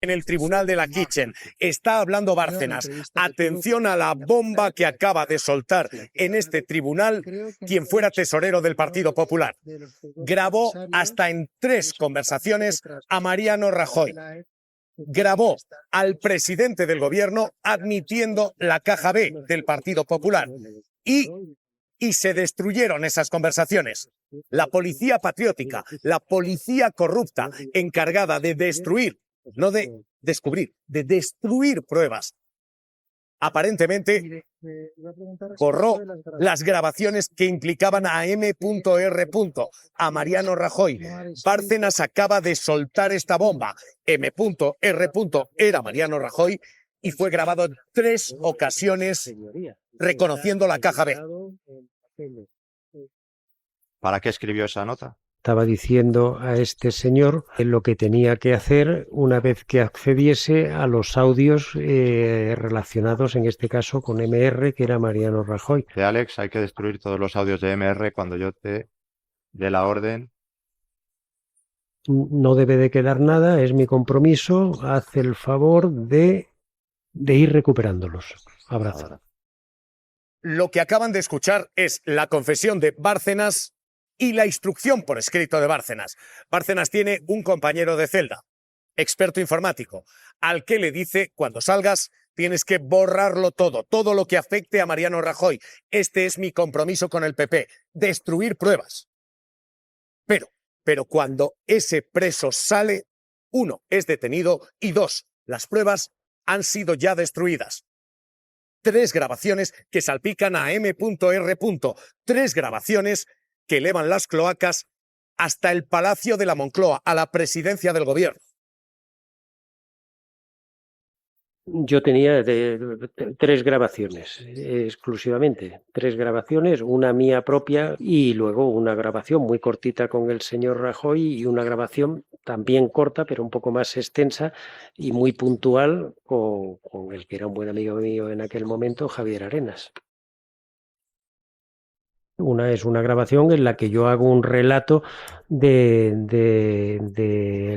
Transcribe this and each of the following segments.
En el tribunal de la Kitchen. Está hablando Bárcenas. Atención a la bomba que acaba de soltar en este tribunal quien fuera tesorero del Partido Popular. Grabó hasta en 3 conversaciones a Mariano Rajoy. Grabó al presidente del gobierno admitiendo la caja B del Partido Popular. Y se destruyeron esas conversaciones. La policía patriótica, la policía corrupta, encargada de destruir, no de descubrir, de destruir pruebas. Aparentemente borró las grabaciones que implicaban a M.R. a Mariano Rajoy. Bárcenas acaba de soltar esta bomba. M.R. era Mariano Rajoy y fue grabado en 3 ocasiones reconociendo la caja B. ¿Para qué escribió esa nota? Estaba diciendo a este señor lo que tenía que hacer una vez que accediese a los audios relacionados, en este caso, con MR, que era Mariano Rajoy. De Alex, hay que destruir todos los audios de MR cuando yo te dé la orden. No debe de quedar nada, es mi compromiso. Haz el favor de ir recuperándolos. Abrazo. Lo que acaban de escuchar es la confesión de Bárcenas y la instrucción por escrito de Bárcenas. Bárcenas tiene un compañero de celda, experto informático, al que le dice, cuando salgas, tienes que borrarlo todo lo que afecte a Mariano Rajoy. Este es mi compromiso con el PP, destruir pruebas. Pero cuando ese preso sale, 1, es detenido y 2, las pruebas han sido ya destruidas. 3 grabaciones que salpican a M.R. 3 grabaciones que elevan las cloacas hasta el Palacio de la Moncloa, a la presidencia del gobierno. Yo tenía 3 grabaciones, exclusivamente. 3 grabaciones, una mía propia y luego una grabación muy cortita con el señor Rajoy y una grabación también corta, pero un poco más extensa y muy puntual con el que era un buen amigo mío en aquel momento, Javier Arenas. Una es una grabación en la que yo hago un relato de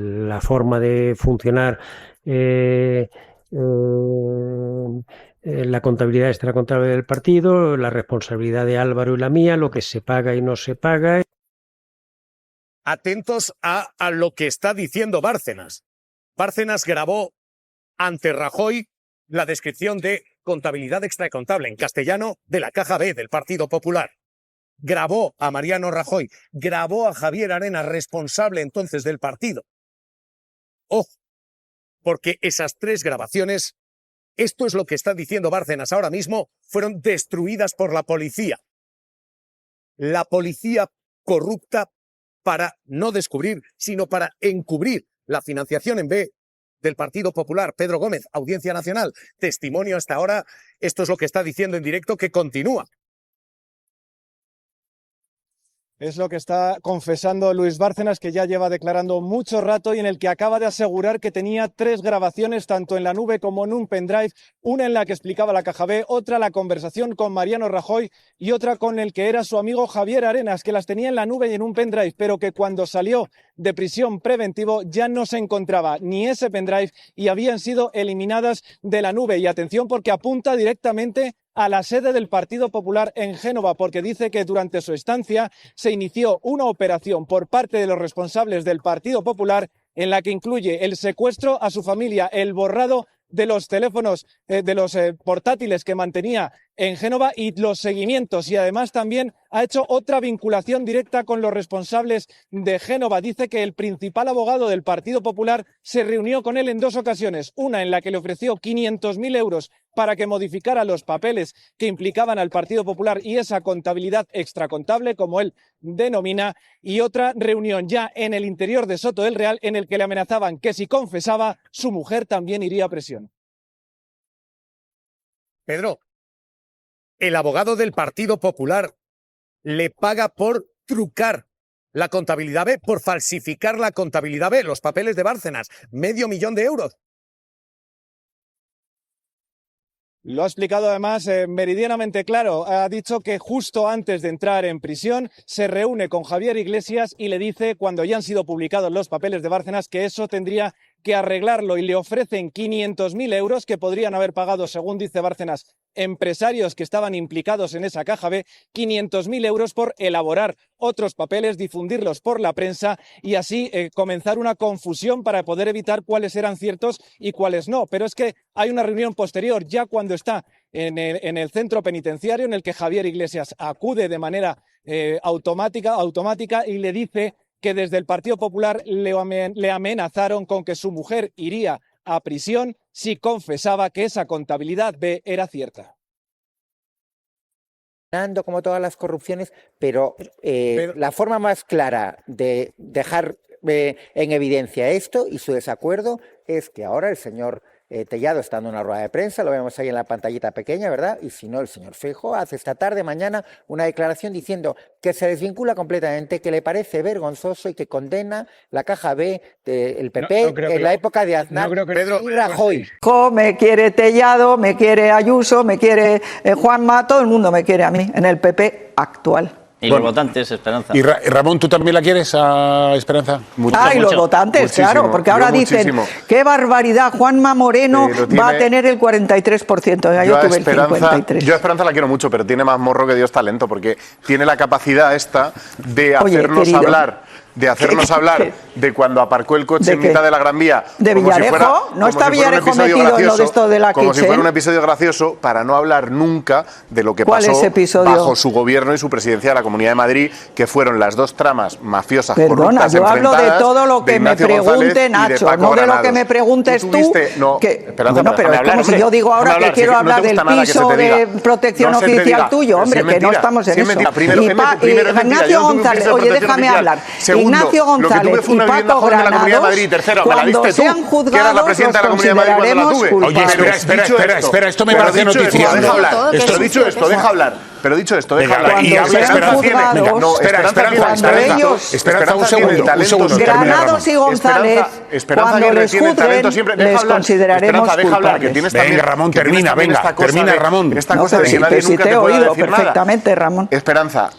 la forma de funcionar la contabilidad extracontable del partido, la responsabilidad de Álvaro y la mía, lo que se paga y no se paga. Atentos a lo que está diciendo Bárcenas. Bárcenas grabó ante Rajoy la descripción de contabilidad extracontable en castellano de la caja B del Partido Popular. Grabó a Mariano Rajoy, grabó a Javier Arenas, responsable entonces del partido. Ojo, porque esas 3 grabaciones, esto es lo que está diciendo Bárcenas ahora mismo, fueron destruidas por la policía. La policía corrupta para no descubrir, sino para encubrir la financiación en B del Partido Popular. Pedro Gómez, Audiencia Nacional, testimonio hasta ahora, esto es lo que está diciendo en directo, que continúa. Es lo que está confesando Luis Bárcenas, que ya lleva declarando mucho rato y en el que acaba de asegurar que tenía 3 grabaciones, tanto en la nube como en un pendrive, una en la que explicaba la caja B, otra la conversación con Mariano Rajoy y otra con el que era su amigo Javier Arenas, que las tenía en la nube y en un pendrive, pero que cuando salió de prisión preventivo ya no se encontraba ni ese pendrive y habían sido eliminadas de la nube. Y atención, porque apunta directamente a la sede del Partido Popular en Génova, porque dice que durante su estancia se inició una operación por parte de los responsables del Partido Popular en la que incluye el secuestro a su familia, el borrado de los teléfonos, de los portátiles que mantenía en Génova y los seguimientos. Y además también ha hecho otra vinculación directa con los responsables de Génova. Dice que el principal abogado del Partido Popular se reunió con él en 2 ocasiones. Una en la que le ofreció 500.000 euros para que modificara los papeles que implicaban al Partido Popular y esa contabilidad extracontable, como él denomina, y otra reunión ya en el interior de Soto del Real en el que le amenazaban que si confesaba, su mujer también iría a prisión. Pedro, el abogado del Partido Popular le paga por trucar la contabilidad B, por falsificar la contabilidad B, los papeles de Bárcenas, $500.000 euros. Lo ha explicado además meridianamente claro. Ha dicho que justo antes de entrar en prisión se reúne con Javier Iglesias y le dice, cuando ya han sido publicados los papeles de Bárcenas, que eso tendría que arreglarlo y le ofrecen 500.000 euros que podrían haber pagado, según dice Bárcenas, empresarios que estaban implicados en esa caja B, 500.000 euros por elaborar otros papeles, difundirlos por la prensa y así comenzar una confusión para poder evitar cuáles eran ciertos y cuáles no. Pero es que hay una reunión posterior, ya cuando está en el centro penitenciario, en el que Javier Iglesias acude de manera automática y le dice que desde el Partido Popular le amenazaron con que su mujer iría a prisión si confesaba que esa contabilidad B era cierta. Como todas las corrupciones, pero la forma más clara de dejar en evidencia esto y su desacuerdo es que ahora el señor Tellado está dando una rueda de prensa, lo vemos ahí en la pantallita pequeña, ¿verdad? Y si no, el señor Feijóo hace esta tarde, mañana, una declaración diciendo que se desvincula completamente, que le parece vergonzoso y que condena la caja B del PP en la época de Aznar y Rajoy. Me quiere Tellado, me quiere Ayuso, me quiere Juanma, todo el mundo me quiere a mí en el PP actual. Y los votantes, Esperanza. Y Ramón, ¿tú también la quieres a Esperanza? Y los votantes, muchísimo, claro, porque ahora dicen, qué barbaridad, Juanma Moreno va a tener el 43%. Yo tuve el 53%. Yo a Esperanza la quiero mucho, pero tiene más morro que Dios talento, porque tiene la capacidad esta de hacernos hablar. De hacernos hablar de cuando aparcó el coche en mitad de la Gran Vía. ¿De Villarejo? ¿No está Villarejo metido en lo de esto de la Como Kitchen? si fuera un episodio gracioso, para no hablar nunca de lo que pasó bajo su gobierno y su presidencia de la Comunidad de Madrid, que fueron las dos tramas mafiosas corruptas yo hablo de todo lo que me pregunte Nacho, no de lo que me preguntes tú. Bueno, pero es como si yo digo ahora que quiero hablar del piso de protección oficial tuyo, hombre, que no estamos en eso. Ignacio González, oye, déjame hablar. Ignacio González y Paco Granados, cuando sean juzgados, los consideraremos culpables. Oye, espera, esto me parece noticia. Pero dicho esto, deja hablar. Pero dicho esto, deja hablar. Y habla Esperanza, un segundo. Granados y González, cuando les juzguen, les consideraremos culpables. Venga, Ramón, termina, Ramón. Esta cosa de que nadie nunca te pueda decir nada. Perfectamente, Ramón. Esperanza,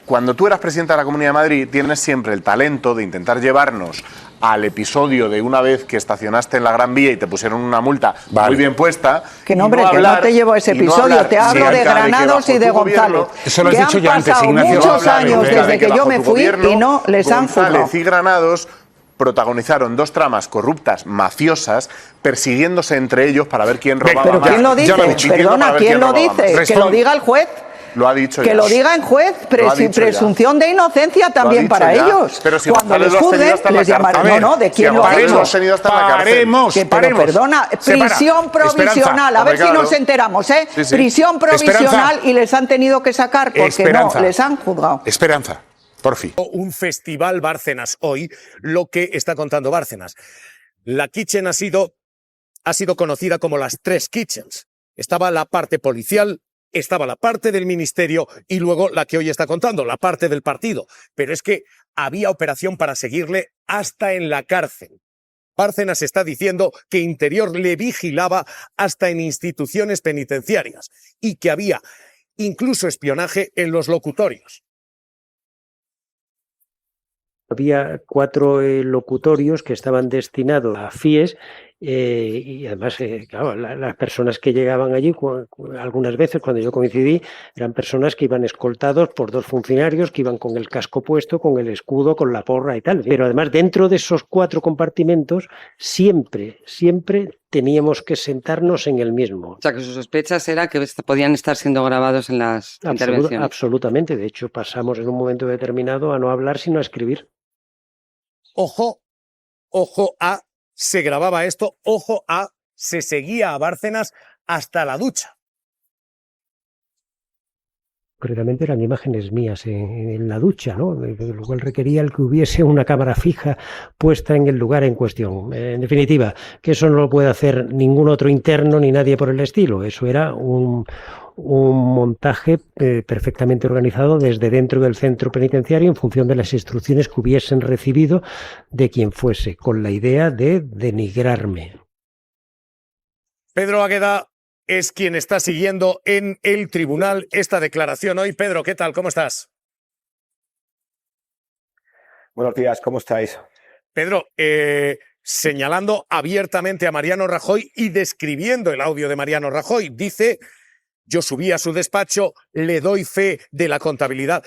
cuando tú eras presidenta de la Comunidad de Madrid, tienes siempre el talento de intentar llevarnos al episodio de una vez que estacionaste en la Gran Vía y te pusieron una multa muy bien puesta. Que no, hombre, que no te llevo a ese episodio, te hablo de Granados y de González. Eso lo has dicho ya antes, Ignacio. Han pasado muchos años desde que yo me fui y no les han juzgado. González y Granados protagonizaron dos tramas corruptas, mafiosas, persiguiéndose entre ellos para ver quién robaba más. ¿Pero quién lo dice? Perdona, ¿quién lo dice? Que lo diga el juez. Lo ha dicho que ya. lo diga en juez, presunción de inocencia también para ellos. Pero si cuando les juzguen, les llamarán. No, ¿de quién lo ha dicho? Paremos. Perdona, prisión provisional. A ver si nos enteramos, ¿eh? Sí. Prisión provisional y les han tenido que sacar porque no, les han juzgado. Esperanza, por fin. Un festival Bárcenas hoy, lo que está contando Bárcenas. La Kitchen ha sido conocida como las tres Kitchens. Estaba la parte policial, estaba la parte del ministerio y luego la que hoy está contando, la parte del partido. Pero es que había operación para seguirle hasta en la cárcel. Bárcenas está diciendo que Interior le vigilaba hasta en instituciones penitenciarias y que había incluso espionaje en los locutorios. Había 4 locutorios que estaban destinados a FIES y además, claro, las personas que llegaban allí, algunas veces cuando yo coincidí, eran personas que iban escoltados por 2 funcionarios que iban con el casco puesto, con el escudo, con la porra y tal. Pero además, dentro de esos 4 compartimentos, siempre teníamos que sentarnos en el mismo. O sea, que sus sospechas era que podían estar siendo grabados en las intervenciones. Absolutamente. De hecho, pasamos en un momento determinado a no hablar, sino a escribir. Ojo a se grababa esto, ojo a se seguía a Bárcenas hasta la ducha. Concretamente eran imágenes mías en la ducha, ¿no? Lo cual requería el que hubiese una cámara fija puesta en el lugar en cuestión. En definitiva, que eso no lo puede hacer ningún otro interno ni nadie por el estilo. Eso era un montaje perfectamente organizado desde dentro del centro penitenciario en función de las instrucciones que hubiesen recibido de quien fuese, con la idea de denigrarme. Pedro Águeda es quien está siguiendo en el tribunal esta declaración hoy. Pedro, ¿qué tal? ¿Cómo estás? Buenos días, ¿cómo estáis? Pedro, señalando abiertamente a Mariano Rajoy y describiendo el audio de Mariano Rajoy. Dice: yo subí a su despacho, le doy fe de la contabilidad.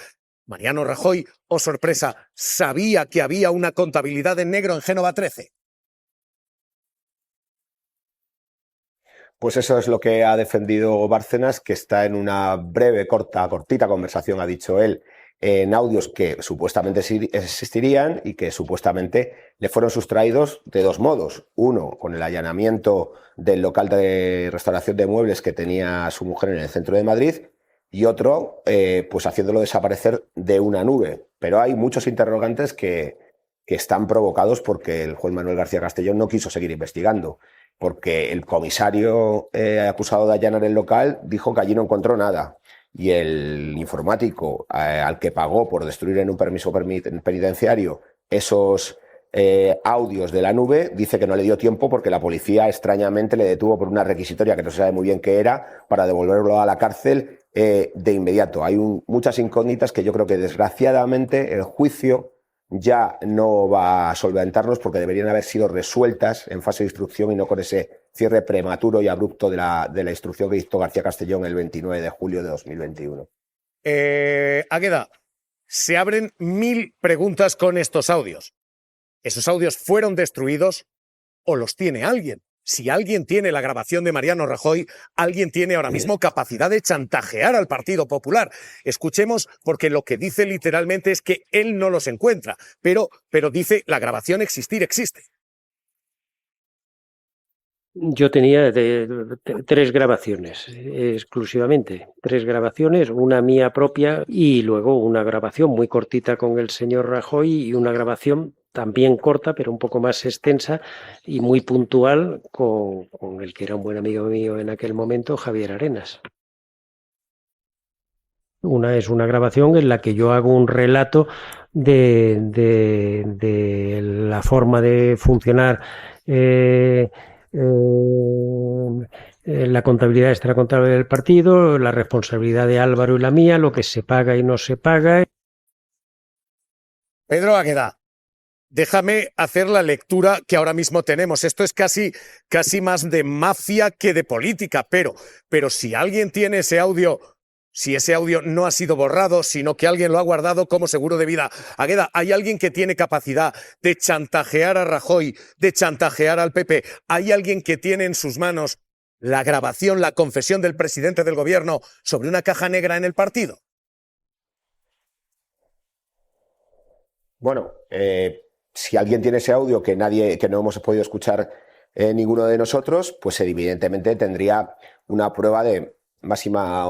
Mariano Rajoy, oh sorpresa, sabía que había una contabilidad en negro en Génova 13. Pues eso es lo que ha defendido Bárcenas, que está en una breve, cortita conversación, ha dicho él, en audios que supuestamente existirían y que supuestamente le fueron sustraídos de dos modos. Uno, con el allanamiento del local de restauración de muebles que tenía su mujer en el centro de Madrid, y otro, pues haciéndolo desaparecer de una nube. Pero hay muchos interrogantes que están provocados porque el juez Manuel García Castellón no quiso seguir investigando, porque el comisario acusado de allanar el local dijo que allí no encontró nada. Y el informático al que pagó por destruir en un permiso penitenciario esos audios de la nube dice que no le dio tiempo porque la policía extrañamente le detuvo por una requisitoria que no se sabe muy bien qué era para devolverlo a la cárcel de inmediato. Hay muchas incógnitas que yo creo que desgraciadamente el juicio ya no va a solventarnos porque deberían haber sido resueltas en fase de instrucción y no con ese cierre prematuro y abrupto de la instrucción que dictó García Castellón el 29 de julio de 2021. Águeda, se abren 1000 preguntas con estos audios. ¿Esos audios fueron destruidos o los tiene alguien? Si alguien tiene la grabación de Mariano Rajoy, alguien tiene ahora mismo capacidad de chantajear al Partido Popular. Escuchemos, porque lo que dice literalmente es que él no los encuentra, pero dice la grabación existe. Yo tenía 3 grabaciones, exclusivamente. 3 grabaciones, una mía propia y luego una grabación muy cortita con el señor Rajoy y una grabación también corta, pero un poco más extensa y muy puntual con el que era un buen amigo mío en aquel momento, Javier Arenas. Una es una grabación en la que yo hago un relato de la forma de funcionar la contabilidad extracontable del partido, la responsabilidad de Álvaro y la mía, lo que se paga y no se paga. Pedro Águeda, déjame hacer la lectura que ahora mismo tenemos. Esto es casi más de mafia que de política, pero si alguien tiene ese audio, si ese audio no ha sido borrado, sino que alguien lo ha guardado como seguro de vida. Águeda, ¿hay alguien que tiene capacidad de chantajear a Rajoy, de chantajear al PP? ¿Hay alguien que tiene en sus manos la grabación, la confesión del presidente del gobierno sobre una caja negra en el partido? Bueno, si alguien tiene ese audio que no hemos podido escuchar ninguno de nosotros, pues evidentemente tendría una prueba de máxima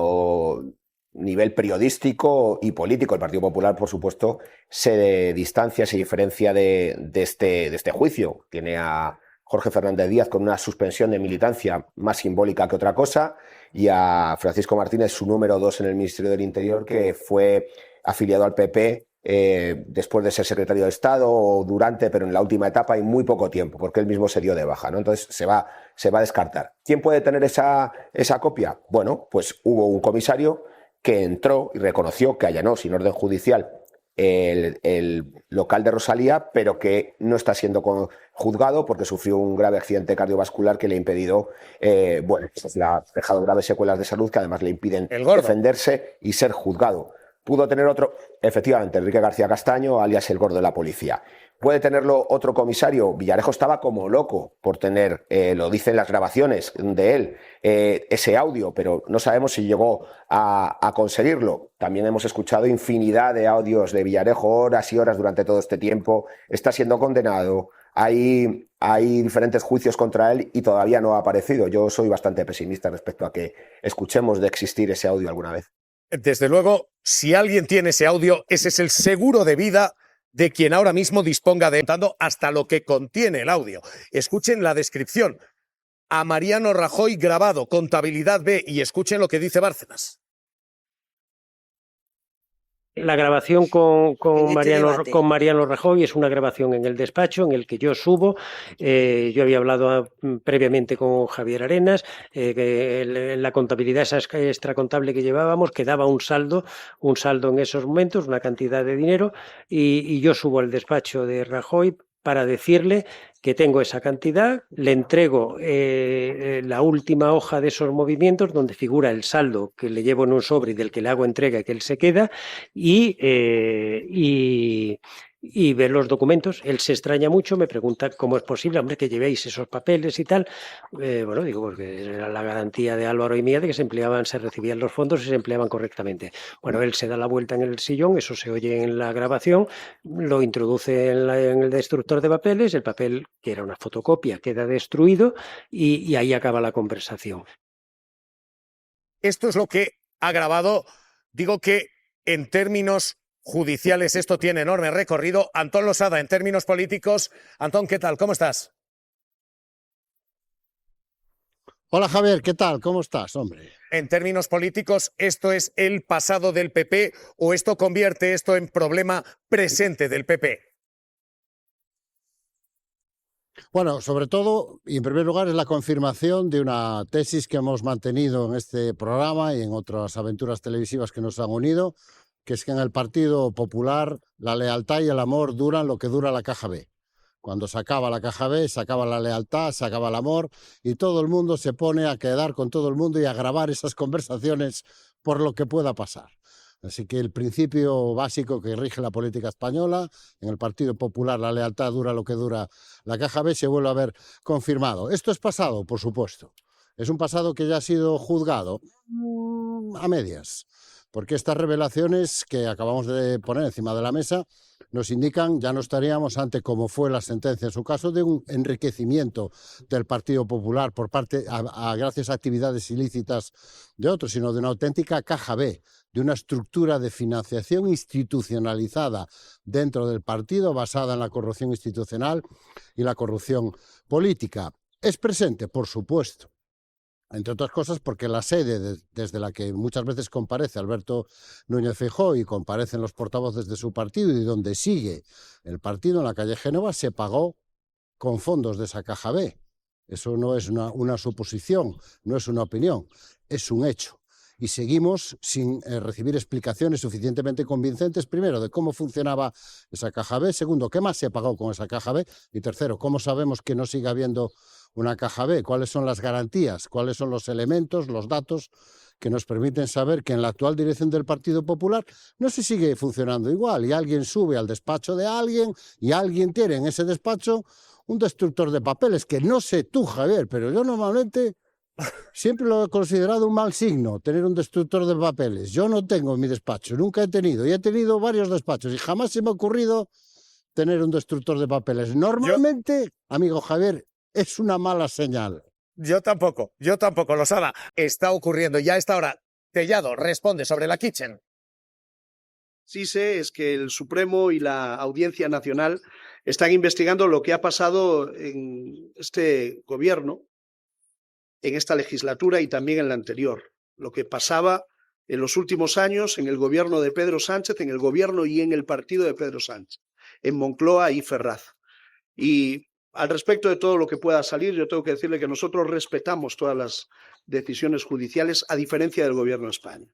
nivel periodístico y político. El Partido Popular, por supuesto, se distancia, se diferencia de este juicio. Tiene a Jorge Fernández Díaz con una suspensión de militancia más simbólica que otra cosa y a Francisco Martínez, su número 2 en el Ministerio del Interior, que fue afiliado al PP después de ser secretario de Estado o durante, pero en la última etapa y muy poco tiempo, porque él mismo se dio de baja, ¿no? Entonces se va a descartar. ¿Quién puede tener esa copia? Bueno, pues hubo un comisario que entró y reconoció que allanó sin orden judicial el local de Rosalía, pero que no está siendo juzgado porque sufrió un grave accidente cardiovascular que le ha impedido, le ha dejado graves secuelas de salud que además le impiden defenderse y ser juzgado. Pudo tener otro, efectivamente, Enrique García Castaño, alias el gordo de la policía. Puede tenerlo otro comisario. Villarejo estaba como loco por tener, lo dicen las grabaciones de él, ese audio, pero no sabemos si llegó a conseguirlo. También hemos escuchado infinidad de audios de Villarejo, horas y horas durante todo este tiempo. Está siendo condenado. Hay diferentes juicios contra él y todavía no ha aparecido. Yo soy bastante pesimista respecto a que escuchemos de existir ese audio alguna vez. Desde luego, si alguien tiene ese audio, ese es el seguro de vida de quien ahora mismo disponga de hasta lo que contiene el audio. Escuchen la descripción. A Mariano Rajoy grabado, contabilidad B, y escuchen lo que dice Bárcenas. La grabación con Mariano Rajoy es una grabación en el despacho en el que yo subo. Yo había hablado previamente con Javier Arenas, la contabilidad esa extracontable que llevábamos quedaba un saldo en esos momentos, una cantidad de dinero, y yo subo al despacho de Rajoy para decirle que tengo esa cantidad, le entrego la última hoja de esos movimientos donde figura el saldo que le llevo en un sobre y del que le hago entrega y que él se queda y ve los documentos. Él se extraña mucho, me pregunta cómo es posible, hombre, que llevéis esos papeles y tal. Bueno, digo, porque era la garantía de Álvaro y mía de que se recibían los fondos y se empleaban correctamente. Bueno, él se da la vuelta en el sillón, eso se oye en la grabación, lo introduce en el destructor de papeles, el papel, que era una fotocopia, queda destruido y ahí acaba la conversación. Esto es lo que ha grabado. Digo que en términos judiciales esto tiene enorme recorrido. Antón Losada, en términos políticos. Antón, ¿qué tal? ¿Cómo estás? Hola Javier, ¿qué tal? ¿Cómo estás, hombre? En términos políticos, ¿esto es el pasado del PP o esto convierte esto en problema presente del PP? Bueno, sobre todo, y en primer lugar, es la confirmación de una tesis que hemos mantenido en este programa y en otras aventuras televisivas que nos han unido, que es que en el Partido Popular la lealtad y el amor duran lo que dura la caja B. Cuando se acaba la caja B, se acaba la lealtad, se acaba el amor y todo el mundo se pone a quedar con todo el mundo y a grabar esas conversaciones por lo que pueda pasar. Así que el principio básico que rige la política española, en el Partido Popular la lealtad dura lo que dura la caja B, se vuelve a ver confirmado. Esto es pasado, por supuesto. Es un pasado que ya ha sido juzgado a medias, porque estas revelaciones que acabamos de poner encima de la mesa nos indican, ya no estaríamos ante, como fue la sentencia en su caso, de un enriquecimiento del Partido Popular por parte, gracias a actividades ilícitas de otros, sino de una auténtica caja B, de una estructura de financiación institucionalizada dentro del partido basada en la corrupción institucional y la corrupción política. Es presente, por supuesto, entre otras cosas porque la sede desde la que muchas veces comparece Alberto Núñez Feijóo y comparecen los portavoces de su partido y donde sigue el partido en la calle Génova se pagó con fondos de esa caja B. Eso no es una suposición, no es una opinión, es un hecho. Y seguimos sin recibir explicaciones suficientemente convincentes, primero, de cómo funcionaba esa caja B, segundo, qué más se pagó con esa caja B, y tercero, cómo sabemos que no sigue habiendo una caja B, cuáles son las garantías, cuáles son los elementos, los datos que nos permiten saber que en la actual dirección del Partido Popular no se sigue funcionando igual y alguien sube al despacho de alguien y alguien tiene en ese despacho un destructor de papeles, que no sé tú, Javier, pero yo normalmente siempre lo he considerado un mal signo, tener un destructor de papeles. Yo no tengo en mi despacho, nunca he tenido, y he tenido varios despachos y jamás se me ha ocurrido tener un destructor de papeles. Normalmente, amigo Javier, es una mala señal. Yo tampoco, Losada. Está ocurriendo ya a esta hora. Tellado responde sobre la Kitchen. Sí sé es que el Supremo y la Audiencia Nacional están investigando lo que ha pasado en este gobierno, en esta legislatura y también en la anterior. Lo que pasaba en los últimos años en el gobierno de Pedro Sánchez, en el gobierno y en el partido de Pedro Sánchez, en Moncloa y Ferraz. Y al respecto de todo lo que pueda salir, yo tengo que decirle que nosotros respetamos todas las decisiones judiciales, a diferencia del gobierno de España.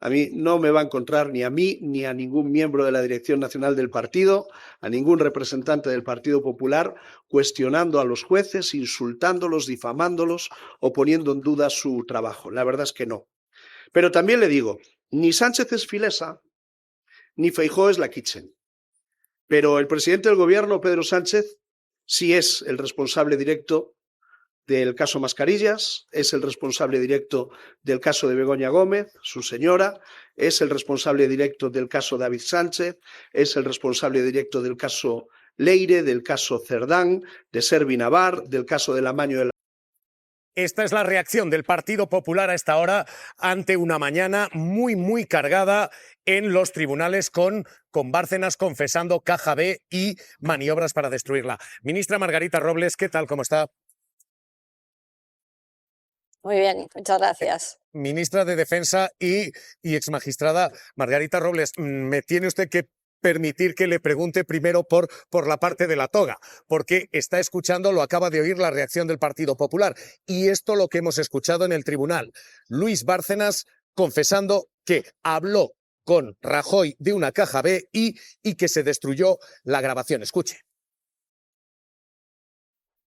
A mí no me va a encontrar ni a mí ni a ningún miembro de la Dirección Nacional del partido, a ningún representante del Partido Popular, cuestionando a los jueces, insultándolos, difamándolos o poniendo en duda su trabajo. La verdad es que no. Pero también le digo, ni Sánchez es Filesa, ni Feijóo es la Kitchen. Pero el presidente del gobierno, Pedro Sánchez, sí es el responsable directo del caso Mascarillas, es el responsable directo del caso de Begoña Gómez, su señora, es el responsable directo del caso David Sánchez, es el responsable directo del caso Leire, del caso Cerdán, de Servi Navar, del caso del amaño de la... Esta es la reacción del Partido Popular a esta hora ante una mañana muy cargada en los tribunales con Bárcenas confesando caja B y maniobras para destruirla. Ministra Margarita Robles, ¿qué tal? ¿Cómo está? Muy bien, muchas gracias. Ministra de Defensa y exmagistrada Margarita Robles, me tiene usted que permitir que le pregunte primero por la parte de la toga, porque está escuchando, lo acaba de oír, la reacción del Partido Popular. Y esto lo que hemos escuchado en el tribunal. Luis Bárcenas confesando que habló con Rajoy de una caja B y que se destruyó la grabación. Escuche.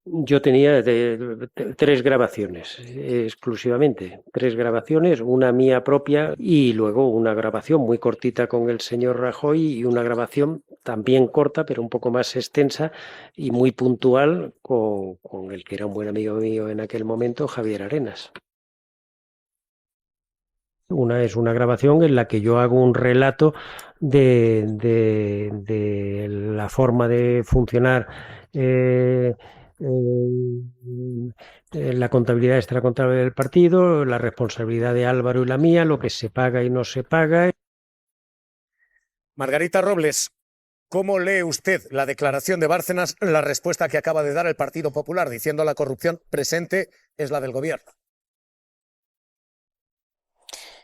Yo tenía tres grabaciones, exclusivamente. Tres grabaciones, una mía propia y luego una grabación muy cortita con el señor Rajoy y una grabación también corta, pero un poco más extensa y muy puntual con el que era un buen amigo mío en aquel momento, Javier Arenas. Una es una grabación en la que yo hago un relato de la forma de funcionar la contabilidad extracontable del partido, la responsabilidad de Álvaro y la mía, lo que se paga y no se paga. Margarita Robles, ¿cómo lee usted la declaración de Bárcenas, la respuesta que acaba de dar el Partido Popular, diciendo la corrupción presente es la del gobierno?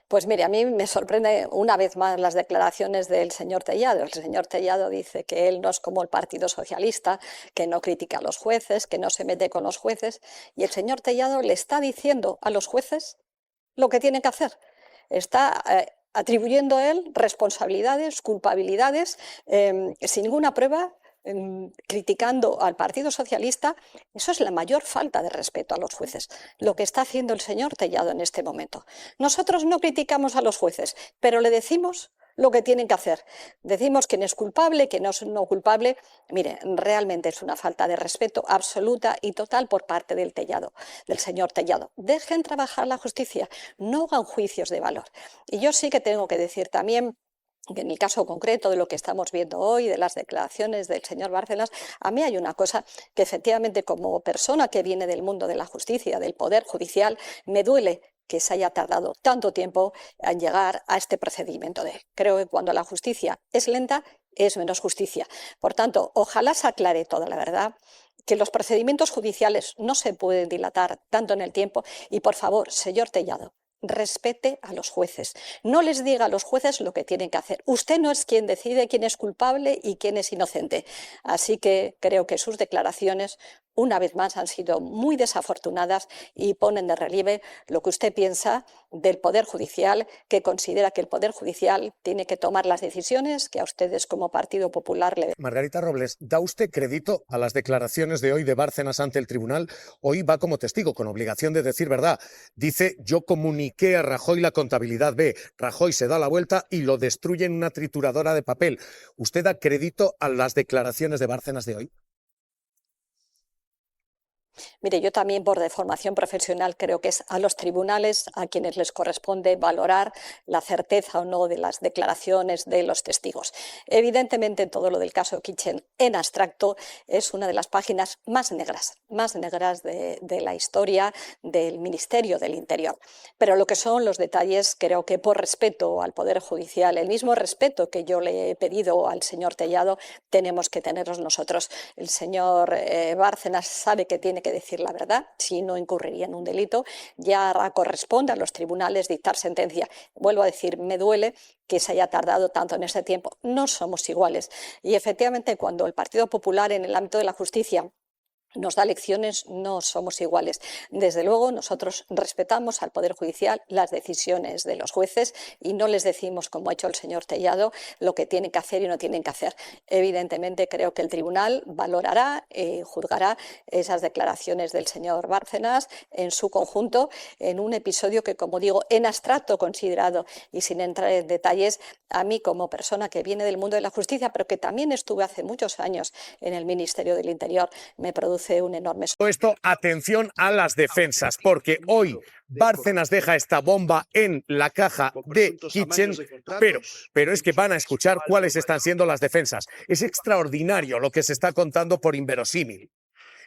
Pues mire, a mí me sorprende una vez más las declaraciones del señor Tellado. El señor Tellado dice que él no es como el Partido Socialista, que no critica a los jueces, que no se mete con los jueces. Y el señor Tellado le está diciendo a los jueces lo que tienen que hacer. Está atribuyendo a él responsabilidades, culpabilidades, sin ninguna prueba, criticando al Partido Socialista. Eso es la mayor falta de respeto a los jueces, lo que está haciendo el señor Tellado en este momento. Nosotros no criticamos a los jueces, pero le decimos lo que tienen que hacer. Decimos quién es culpable, quién no es no culpable. Mire, realmente es una falta de respeto absoluta y total por parte del señor Tellado. Dejen trabajar la justicia, no hagan juicios de valor. Y yo sí que tengo que decir también que en el caso concreto de lo que estamos viendo hoy, de las declaraciones del señor Bárcenas, a mí hay una cosa que efectivamente, como persona que viene del mundo de la justicia, del Poder Judicial, me duele que se haya tardado tanto tiempo en llegar a este procedimiento. Creo que cuando la justicia es lenta, es menos justicia. Por tanto, ojalá se aclare toda la verdad, que los procedimientos judiciales no se pueden dilatar tanto en el tiempo y, por favor, señor Tellado, respete a los jueces. No les diga a los jueces lo que tienen que hacer. Usted no es quien decide quién es culpable y quién es inocente. Así que creo que sus declaraciones, una vez más, han sido muy desafortunadas y ponen de relieve lo que usted piensa del Poder Judicial, que considera que el Poder Judicial tiene que tomar las decisiones que a ustedes como Partido Popular le... Margarita Robles, ¿da usted crédito a las declaraciones de hoy de Bárcenas ante el tribunal? Hoy va como testigo, con obligación de decir verdad. Dice, yo comuniqué a Rajoy la contabilidad B. Rajoy se da la vuelta y lo destruye en una trituradora de papel. ¿Usted da crédito a las declaraciones de Bárcenas de hoy? Mire, yo también por deformación profesional creo que es a los tribunales a quienes les corresponde valorar la certeza o no de las declaraciones de los testigos. Evidentemente, todo lo del caso Kitchen en abstracto es una de las páginas más negras de la historia del Ministerio del Interior. Pero lo que son los detalles, creo que por respeto al Poder Judicial, el mismo respeto que yo le he pedido al señor Tellado, tenemos que tenerlos nosotros. El señor Bárcenas sabe que tiene que decir la verdad, si no incurriría en un delito. Ya corresponde a los tribunales dictar sentencia. Vuelvo a decir, me duele que se haya tardado tanto en este tiempo. No somos iguales. Y efectivamente, cuando el Partido Popular en el ámbito de la justicia nos da lecciones, no somos iguales. Desde luego, nosotros respetamos al Poder Judicial, las decisiones de los jueces y no les decimos, como ha hecho el señor Tellado, lo que tienen que hacer y no tienen que hacer. Evidentemente, creo que el tribunal valorará, juzgará esas declaraciones del señor Bárcenas en su conjunto, en un episodio que, como digo, en abstracto considerado y sin entrar en detalles, a mí como persona que viene del mundo de la justicia, pero que también estuve hace muchos años en el Ministerio del Interior, me produce un enorme... Todo esto, atención a las defensas, porque hoy Bárcenas deja esta bomba en la caja de Kitchen, pero es que van a escuchar cuáles están siendo las defensas. Es extraordinario lo que se está contando por inverosímil.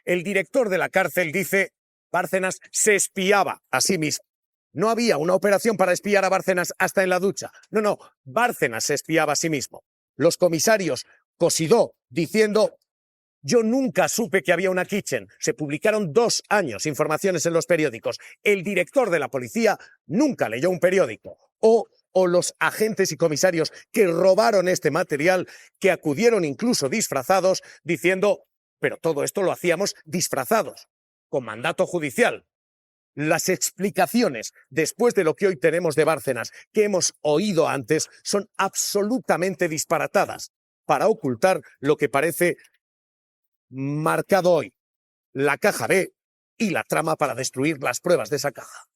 El director de la cárcel dice, Bárcenas se espiaba a sí mismo. No había una operación para espiar a Bárcenas hasta en la ducha. No, Bárcenas se espiaba a sí mismo. Los comisarios Cosidó diciendo... Yo nunca supe que había una Kitchen. Se publicaron 2 años informaciones en los periódicos. El director de la policía nunca leyó un periódico. O los agentes y comisarios que robaron este material, que acudieron incluso disfrazados, diciendo, pero todo esto lo hacíamos disfrazados, con mandato judicial. Las explicaciones, después de lo que hoy tenemos de Bárcenas, que hemos oído antes, son absolutamente disparatadas para ocultar lo que parece marcado hoy, la caja B y la trama para destruir las pruebas de esa caja.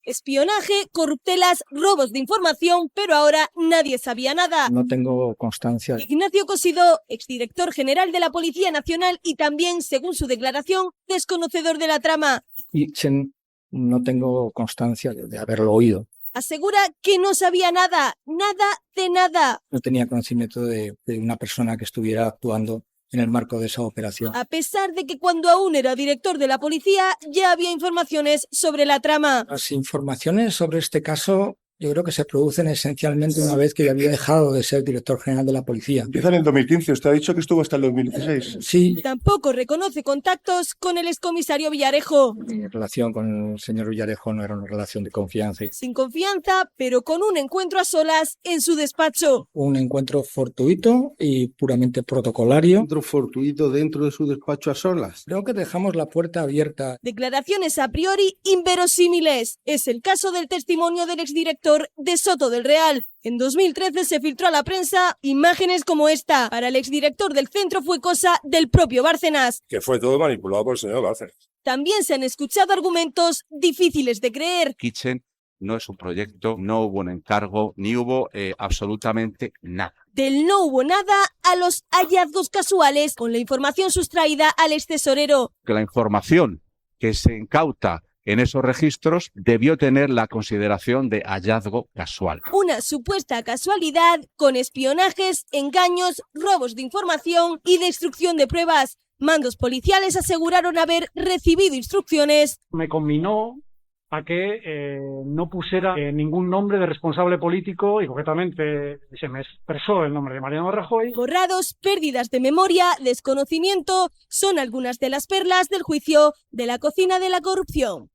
Espionaje, corruptelas, robos de información, pero ahora nadie sabía nada. No tengo constancia. Ignacio Cosidó, exdirector general de la Policía Nacional y también, según su declaración, desconocedor de la trama. Kitchen, no tengo constancia de haberlo oído. Asegura que no sabía nada, nada de nada. No tenía conocimiento de una persona que estuviera actuando en el marco de esa operación. A pesar de que cuando aún era director de la policía ya había informaciones sobre la trama. Las informaciones sobre este caso yo creo que se producen esencialmente una vez que yo había dejado de ser director general de la policía. Empieza en el 2015, usted ha dicho que estuvo hasta el 2016. Sí. Tampoco reconoce contactos con el excomisario Villarejo. Mi relación con el señor Villarejo no era una relación de confianza. Sin confianza, pero con un encuentro a solas en su despacho. Un encuentro fortuito y puramente protocolario. ¿Un encuentro fortuito dentro de su despacho a solas? Creo que dejamos la puerta abierta. Declaraciones a priori inverosímiles. Es el caso del testimonio del exdirector de Soto del Real. En 2013 se filtró a la prensa imágenes como esta. Para el exdirector del centro fue cosa del propio Bárcenas. Que fue todo manipulado por el señor Bárcenas. También se han escuchado argumentos difíciles de creer. Kitchen no es un proyecto, no hubo un encargo, ni hubo absolutamente nada. Del no hubo nada a los hallazgos casuales con la información sustraída al extesorero. Que la información que se incauta en esos registros debió tener la consideración de hallazgo casual. Una supuesta casualidad con espionajes, engaños, robos de información y destrucción de pruebas. Mandos policiales aseguraron haber recibido instrucciones. Me conminó a que no pusiera ningún nombre de responsable político y concretamente se me expresó el nombre de Mariano Rajoy. Borrados, pérdidas de memoria, desconocimiento son algunas de las perlas del juicio de la cocina de la corrupción.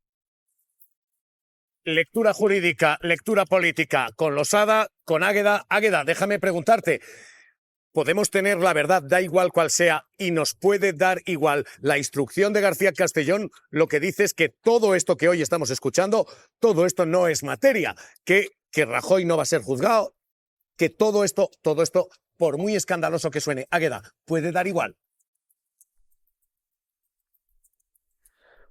Lectura jurídica, lectura política, con Losada, con Águeda. Águeda, déjame preguntarte, ¿podemos tener la verdad, da igual cual sea, y nos puede dar igual la instrucción de García Castellón? Lo que dice es que todo esto que hoy estamos escuchando, todo esto no es materia, que Rajoy no va a ser juzgado, que todo esto, por muy escandaloso que suene, Águeda, ¿puede dar igual?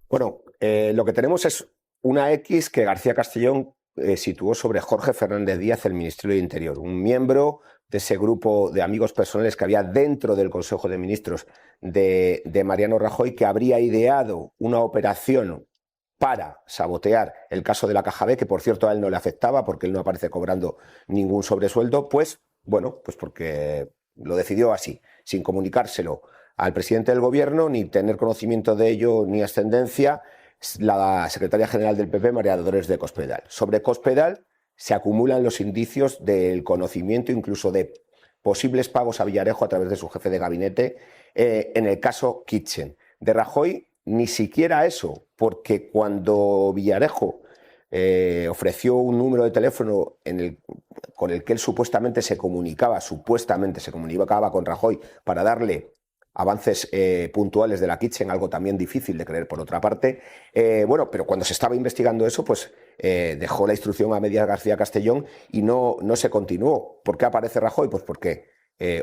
Bueno, lo que tenemos es una X que García Castellón situó sobre Jorge Fernández Díaz, el ministro del Interior, un miembro de ese grupo de amigos personales que había dentro del Consejo de Ministros de Mariano Rajoy, que habría ideado una operación para sabotear el caso de la Caja B, que por cierto a él no le afectaba porque él no aparece cobrando ningún sobresueldo, pues porque lo decidió así, sin comunicárselo al presidente del gobierno, ni tener conocimiento de ello, ni ascendencia, la secretaria general del PP, María Dolores de Cospedal. Sobre Cospedal se acumulan los indicios del conocimiento incluso de posibles pagos a Villarejo a través de su jefe de gabinete en el caso Kitchen. De Rajoy ni siquiera eso, porque cuando Villarejo ofreció un número de teléfono con el que él supuestamente se comunicaba con Rajoy para darle avances puntuales de la Kitchen, algo también difícil de creer por otra parte. Pero cuando se estaba investigando eso, pues dejó la instrucción a medias García Castellón y no se continuó. ¿Por qué aparece Rajoy? Pues porque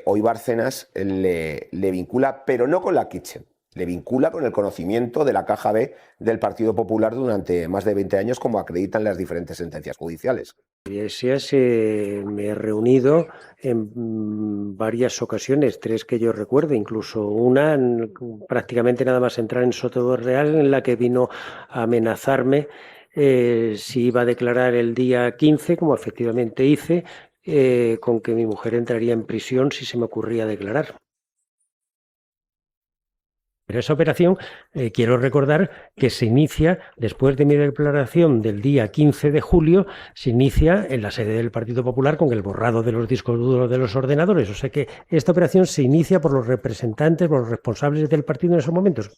hoy Bárcenas le vincula, pero no con la Kitchen, le vincula con el conocimiento de la Caja B del Partido Popular durante más de 20 años, como acreditan las diferentes sentencias judiciales. Iglesias me he reunido en varias ocasiones, 3 que yo recuerdo, incluso una prácticamente nada más entrar en Soto del Real, en la que vino a amenazarme si iba a declarar el día 15, como efectivamente hice, con que mi mujer entraría en prisión si se me ocurría declarar. Pero esa operación, quiero recordar que se inicia, después de mi declaración del día 15 de julio, se inicia en la sede del Partido Popular con el borrado de los discos duros de los ordenadores. O sea que esta operación se inicia por los representantes, por los responsables del partido en esos momentos.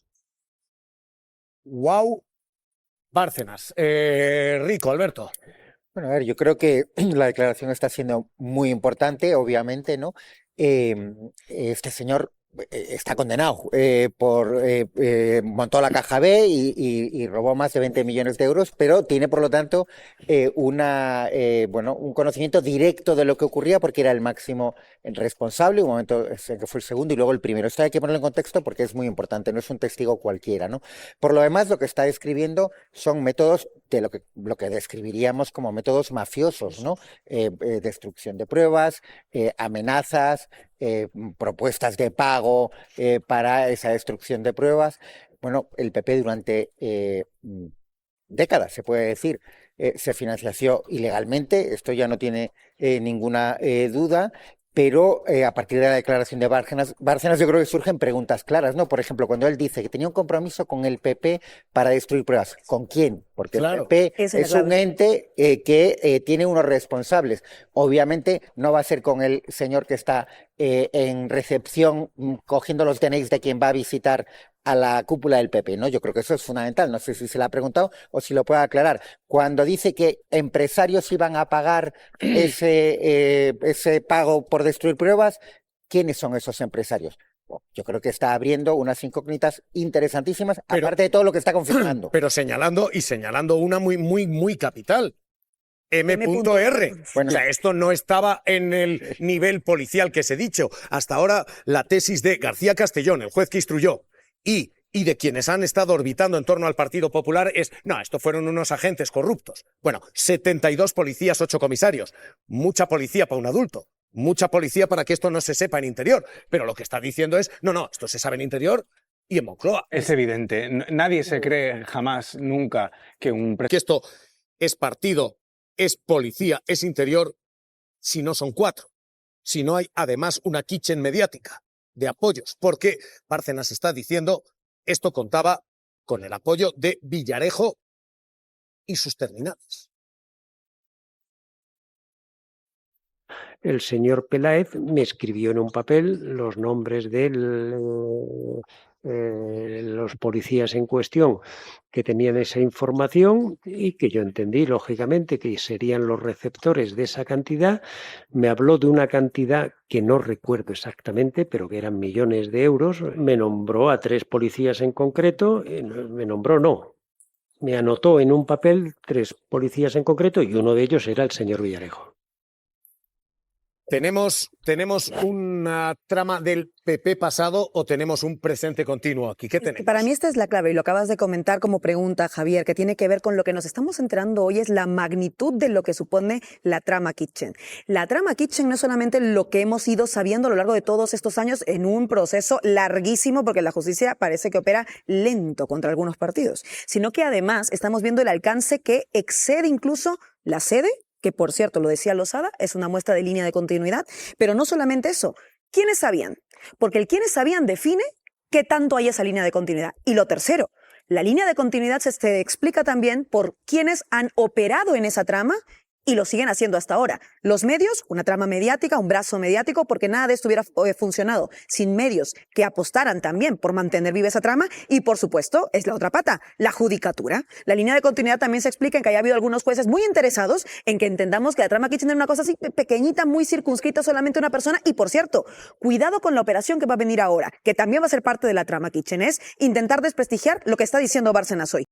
¡Wow! Bárcenas. Rico, Alberto. Bueno, a ver, yo creo que la declaración está siendo muy importante, obviamente, ¿no? Este señor está condenado montó la caja B y robó más de 20 millones de euros, pero tiene, por lo tanto, un conocimiento directo de lo que ocurría porque era el máximo responsable, un momento que fue el segundo y luego el primero. Esto hay que ponerlo en contexto porque es muy importante, no es un testigo cualquiera, ¿no? Por lo demás, lo que está describiendo son métodos de lo que describiríamos como métodos mafiosos, ¿no? Destrucción de pruebas, amenazas, propuestas de pago para esa destrucción de pruebas. Bueno, el PP durante décadas, se puede decir, se financió ilegalmente, esto ya no tiene ninguna duda. Pero a partir de la declaración de Bárcenas, yo creo que surgen preguntas claras, ¿no? Por ejemplo, cuando él dice que tenía un compromiso con el PP para destruir pruebas, ¿con quién? Porque el PP es un ente que tiene unos responsables. Obviamente no va a ser con el señor que está en recepción cogiendo los DNIs de quien va a visitar a la cúpula del PP, ¿no? Yo creo que eso es fundamental. No sé si se lo ha preguntado o si lo puede aclarar. Cuando dice que empresarios iban a pagar ese pago por destruir pruebas, ¿quiénes son esos empresarios? Yo creo que está abriendo unas incógnitas interesantísimas, aparte de todo lo que está confirmando. Pero señalando una muy capital. M.R. Bueno, o sea, esto no estaba en el nivel policial que se ha dicho. Hasta ahora, la tesis de García Castellón, el juez que instruyó, y de quienes han estado orbitando en torno al Partido Popular es, no, estos fueron unos agentes corruptos. Bueno, 72 policías, 8 comisarios. Mucha policía para un adulto. Mucha policía para que esto no se sepa en interior. Pero lo que está diciendo es, no, esto se sabe en interior y en Moncloa. Es evidente. Nadie se cree jamás, nunca, que que esto es partido, es policía, es interior, si no son 4. Si no hay, además, una kitchen mediática de apoyos, porque Bárcenas está diciendo esto contaba con el apoyo de Villarejo y sus terminales. El señor Peláez me escribió en un papel los nombres de los policías en cuestión que tenían esa información y que yo entendí, lógicamente, que serían los receptores de esa cantidad. Me habló de una cantidad que no recuerdo exactamente, pero que eran millones de euros. Me nombró a 3 policías en concreto. Me anotó en un papel 3 policías en concreto y uno de ellos era el señor Villarejo. ¿Tenemos una trama del PP pasado o tenemos un presente continuo aquí? ¿Qué tenemos? Para mí esta es la clave y lo acabas de comentar como pregunta, Javier, que tiene que ver con lo que nos estamos enterando hoy, es la magnitud de lo que supone la trama Kitchen. La trama Kitchen no es solamente lo que hemos ido sabiendo a lo largo de todos estos años en un proceso larguísimo, porque la justicia parece que opera lento contra algunos partidos, sino que además estamos viendo el alcance que excede incluso la sede, que por cierto, lo decía Losada, es una muestra de línea de continuidad, pero no solamente eso. ¿Quiénes sabían? Porque el quiénes sabían define qué tanto hay esa línea de continuidad. Y lo tercero, la línea de continuidad se explica también por quienes han operado en esa trama y lo siguen haciendo hasta ahora. Los medios, una trama mediática, un brazo mediático, porque nada de esto hubiera funcionado sin medios que apostaran también por mantener viva esa trama. Y, por supuesto, es la otra pata, la judicatura. La línea de continuidad también se explica en que haya habido algunos jueces muy interesados en que entendamos que la trama Kitchen era una cosa así pequeñita, muy circunscrita, solamente una persona. Y, por cierto, cuidado con la operación que va a venir ahora, que también va a ser parte de la trama Kitchen, es intentar desprestigiar lo que está diciendo Bárcenas hoy.